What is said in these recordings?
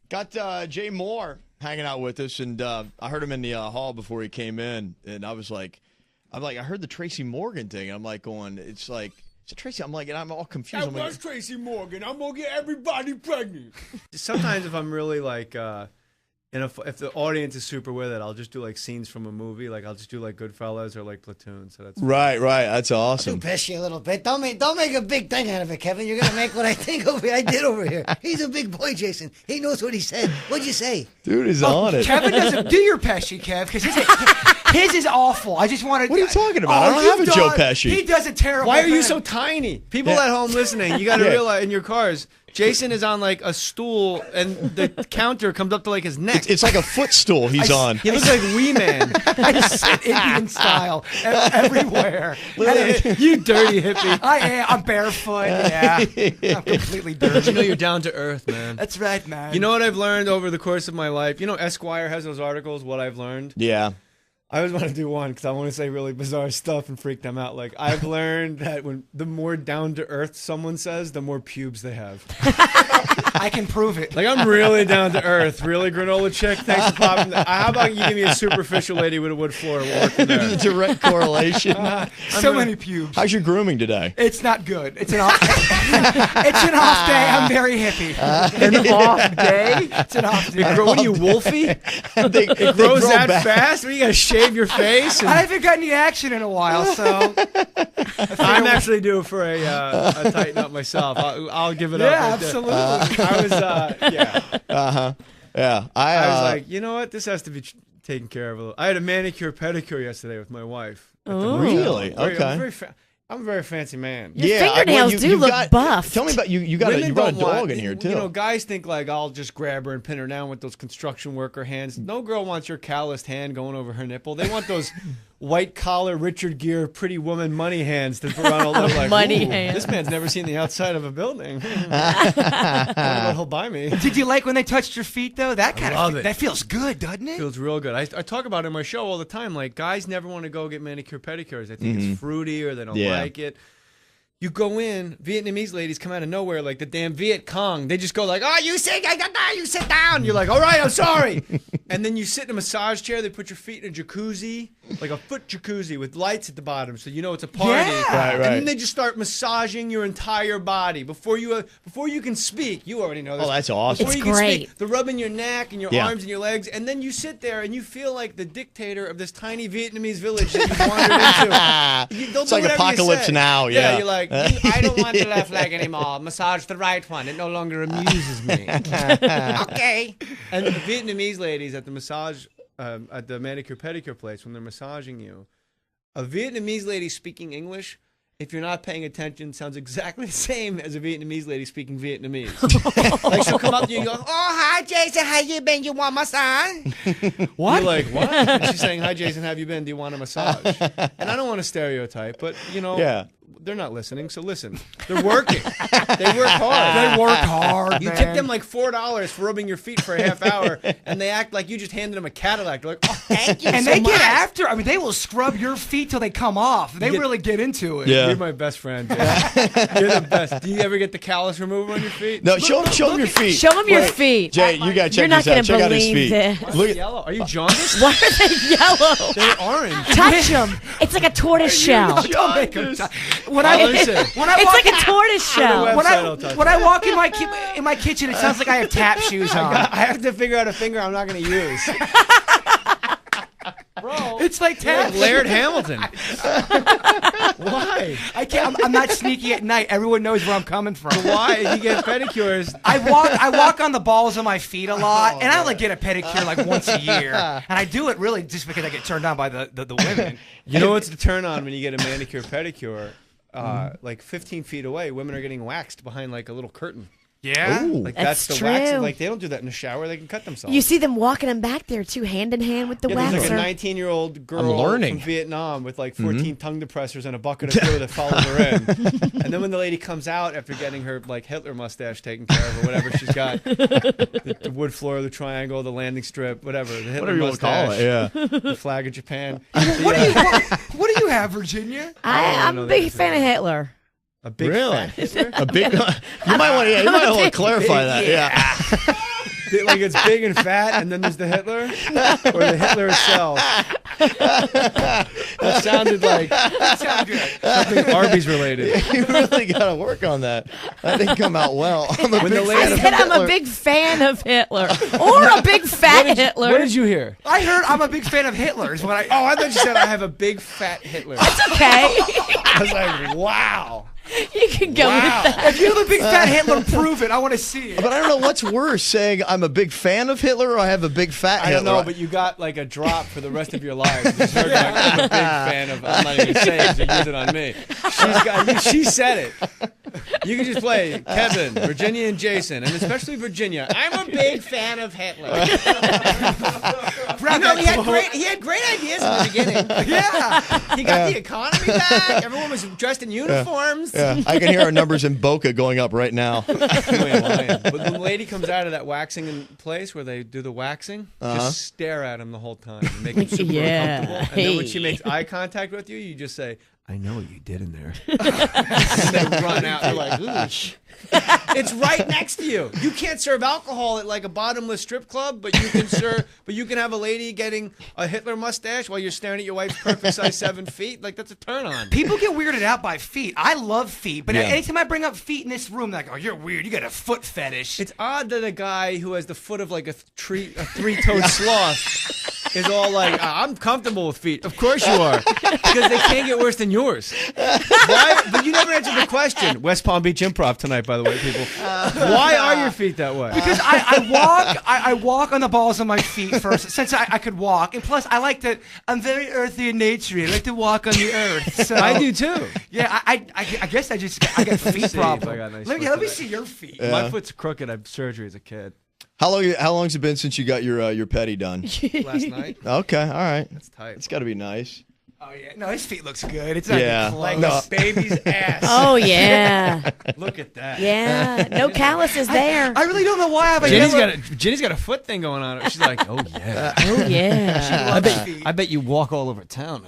Got Jay Mohr hanging out with us, and I heard him in the hall before he came in, and I heard the Tracy Morgan thing. And I'm like going, it's like, is it Tracy? I'm like, and I'm all confused. That was Tracy Morgan. I'm gonna get everybody pregnant. Sometimes if I'm really like, if the audience is super with it, I'll just do like scenes from a movie. Like I'll just do like Goodfellas or like Platoon. So that's right. That's awesome. I'll do Pesci a little bit. Don't make a big thing out of it, Kevin. You're gonna make what I think I did over here. He's a big boy, Jason. He knows what he said. What'd you say? Dude is on it. Kevin doesn't do your Pesci, Kev, because his is awful. I just wanted. What are you talking about? I don't have a Joe Pesci. He does a terrible. Why are you so tiny? People at home listening, you got to realize in your cars, Jason is on like a stool, and the counter comes up to like his neck. It's like a footstool he's on. He looks like Wee Man. I sit Indian style everywhere. You dirty hippie. I am. I'm barefoot. Yeah, I'm completely dirty. You know you're down to earth, man. That's right, man. You know what I've learned over the course of my life? You know Esquire has those articles, what I've learned? Yeah. I always want to do one because I want to say really bizarre stuff and freak them out. Like, I've learned that the more down to earth someone says, the more pubes they have. I can prove it. Like, I'm really down to earth. Really, granola chick? Thanks for popping that. How about you give me a superficial lady with a wood floor? We'll work from there. There's a direct correlation. So many pubes. How's your grooming today? It's not good. It's an off. It's an off day. I'm very hippie. An off day? It's an off day. What are you, Wolfie? It grows that back. fast? What, you got to shave your face? I haven't gotten any action in a while, so I'm actually due for a tighten up myself. I'll give it up. Yeah, right absolutely. I was, yeah. Yeah. I was like, you know what? This has to be taken care of a little. I had a manicure pedicure yesterday with my wife. Really? Okay. I'm a very fancy man. Your fingernails do look buff. Tell me about you got a dog in here too. You know, guys think like I'll just grab her and pin her down with those construction worker hands. No girl wants your calloused hand going over her nipple. They want those white collar Richard Gere pretty woman money hands that run all over like money hands. This man's never seen the outside of a building. I don't know what he'll buy me. Did you like when they touched your feet though? That kind love of it. that feels good, doesn't it? Feels real good. I talk about it in my show all the time. Like, guys never want to go get manicure pedicures. They think it's fruity or they don't like it. You go in, Vietnamese ladies come out of nowhere like the damn Viet Cong. They just go like, oh, you sit down. You're like, all right, I'm sorry. And then you sit in a massage chair. They put your feet in a jacuzzi, like a foot jacuzzi with lights at the bottom, so you know it's a party. Yeah. Right. And then they just start massaging your entire body before you can speak. You already know this. Oh, that's awesome. Before It's you can great. speak, they're rubbing your neck and your Yeah. arms and your legs, and then you sit there and you feel like the dictator of this tiny Vietnamese village that you wandered into. They'll It's do like whatever you Apocalypse say. Now. Yeah. You're like, I don't want the left leg anymore. Massage the right one. It no longer amuses me. Okay. And the Vietnamese ladies at the massage, at the manicure pedicure place, when they're massaging you, a Vietnamese lady speaking English, if you're not paying attention, sounds exactly the same as a Vietnamese lady speaking Vietnamese. Like, she'll come up to you and go, oh, hi, Jason, how you been? You want massage? What? You're like, what? And she's saying, hi, Jason, how have you been? Do you want a massage? And I don't want to stereotype, but, you know, they're not listening, so listen. They're working. They work hard. They work hard, You man. tip them like $4 for rubbing your feet for a half hour, and they act like you just handed them a Cadillac. They're like, oh, thank you And so they much. get after. I mean, they will scrub your feet till they come off. They really get into it. Yeah. You're my best friend. Dude. You're the best. Do you ever get the callus remover on your feet? No, show him your feet. Show him your Wait, feet. Jay, you gotta check You're not this out. gonna Check out his believe feet. this. Why are Look they at yellow? Are you jaundiced? Why are they yellow? They're orange. Touch them. It's like a tortoise shell. Don't make them when It's like a tortoise shell. When I walk in my kitchen, it sounds like I have tap shoes on. I have to figure out a finger I'm not going to use. Bro, It's like you're tap. like Laird Hamilton. Why? I can't. I'm not sneaky at night. Everyone knows where I'm coming from. Why? You get pedicures. I walk on the balls of my feet a lot, and I only get a pedicure like once a year. And I do it really just because I get turned on by the women. You know what's the turn on when you get a manicure pedicure? Like 15 feet away, women are getting waxed behind like a little curtain. Yeah. Ooh. Like That's that's the wax. true. Like they don't do that in the shower. They can cut themselves. You see them walking them back there too, hand in hand with the Yeah, there's like a waxer. 19-year-old girl I'm learning. from Vietnam with like 14 tongue depressors and a bucket of glue that followed her in. And then when the lady comes out after getting her like Hitler mustache taken care of or whatever she's got, the wood floor, the triangle, the landing strip, whatever, the Hitler Whatever you want to mustache, call it, yeah. the flag of Japan. What do you have, Virginia? I'm a big fan of Hitler. A big Really? fat Hitler? A big. You might want to clarify that. Yeah. Like it's big and fat, and then there's the Hitler, or the Hitler itself. That sounded like something Arby's related. You really got to work on that. That didn't come out well. I'm a When big the fan lady of I said I'm Hitler. a big fan of Hitler, or a big fat Hitler. What did you hear? I heard I'm a big fan of Hitler's. When I Oh, I thought you said I have a big fat Hitler. It's okay. I was like, wow. You can go with that. if you have a big fat Hitler, prove it. I want to see it. But I don't know what's worse, saying I'm a big fan of Hitler or I have a big fat I Hitler. don't know, but you got like a drop for the rest of your life. You just heard like, I'm a big fan of. I'm not even saying it. Use it on me. She said it. You can just play Kevin, Virginia, and Jason, and especially Virginia. I'm a big fan of Hitler. He had great ideas in the beginning. Yeah. He got the economy back. Everyone was dressed in uniforms. Yeah, I can hear our numbers in Boca going up right now. You ain't lying. But the lady comes out of that waxing place where they do the waxing, just stare at him the whole time and make him super uncomfortable. And then when she makes eye contact with you, you just say, I know what you did in there. And they run out. They're like, ooh. It's right next to you. You can't serve alcohol at like a bottomless strip club, but you can have a lady getting a Hitler mustache while you're staring at your wife's perfect size 7 feet. Like that's a turn on. People get weirded out by feet. I love feet, but Yeah. anytime I bring up feet in this room, they're like, oh, you're weird. You got a foot fetish. It's odd that a guy who has the foot of like a three-toed sloth is all like, I'm comfortable with feet. Of course you are, because they can't get worse than yours. Why? But you never answered the question. West Palm Beach Improv tonight, by the way, people. Why are your feet that way? Because I walk on the balls of my feet first, since I could walk, and plus I like to. I'm very earthy in nature. I like to walk on the earth. So I do too. Yeah, I guess I got feet see problems. if I got nice let me foot see your feet. My foot's crooked. I had surgery as a kid. How long's it been since you got your petty done? Last night. Okay, all right. That's tight. It's got to be nice. Oh yeah, no, his feet looks good. It's not Yeah. even Like close. a baby's ass. Oh yeah, Look at that. yeah. No calluses there. I really don't know why I have a Jenny's got a foot thing going on. She's like, oh yeah. Oh yeah. I bet you walk all over town.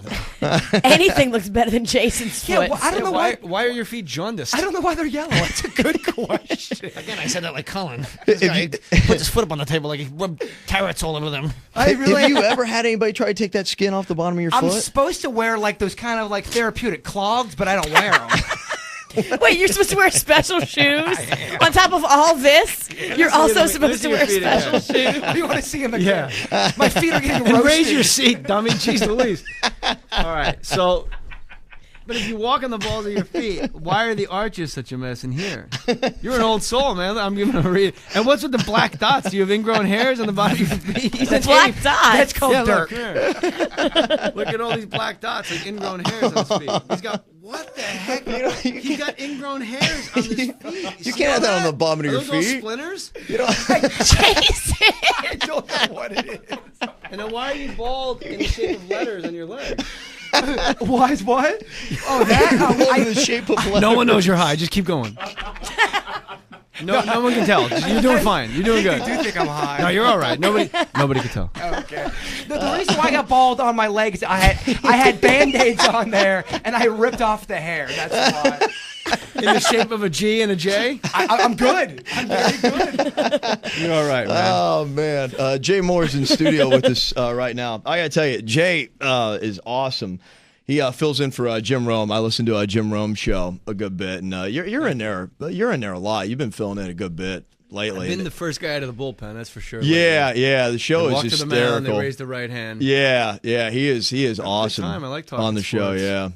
Anything looks better than Jason's foot. Yeah, well, I don't know why. Why are your feet jaundiced? I don't know why they're yellow. That's a good question. Again, I said that like Colin. If This guy you- puts his foot up on the table like he rubbed carrots all over them. Have you ever had anybody try to take that skin off the bottom of your I'm foot? supposed to wear like those kind of like therapeutic clogs, but I don't wear them. Wait, you're supposed to wear special shoes on top of all this? You're also supposed to wear special shoes. Do you want to see them again? My feet are getting roasted. And raise your seat, dummy. Jeez Louise. All right, so... But if you walk on the balls of your feet, why are the arches such a mess in here? You're an old soul, man. I'm giving a read. And what's with the black dots? Do you have ingrown hairs on the bottom of your feet? The black dots. That's called dirt. Look, here. Look at all these black dots, like ingrown hairs on his feet. He's got, what the heck? He's got ingrown hairs on his feet. You can't have that on the bottom of Are your those all feet. splinters? Jason. I don't know what it is. And then why are you bald in the shape of letters on your legs? Why is what? Oh, that? In the shape of letters. No one knows you're high. Just keep going. No one can tell. You're doing fine. You're doing good. I do think I'm high. No, you're all right. Nobody can tell. Okay. The reason why I got bald on my legs, I had Band-Aids on there, and I ripped off the hair. That's why. In the shape of a G and a J? I'm good. I'm very good. You're all right, man. Oh man, Jay Mohr's in studio with us right now. I gotta tell you, Jay is awesome. He fills in for Jim Rome. I listen to a Jim Rome show a good bit, and you're in there. You're in there a lot. You've been filling in a good bit lately. I've been the first guy out of the bullpen, that's for sure. yeah. The show Walk is to the mound, they hysterical. raise the right hand. Yeah, he is awesome. time. I like talking on the show. sports. Yeah,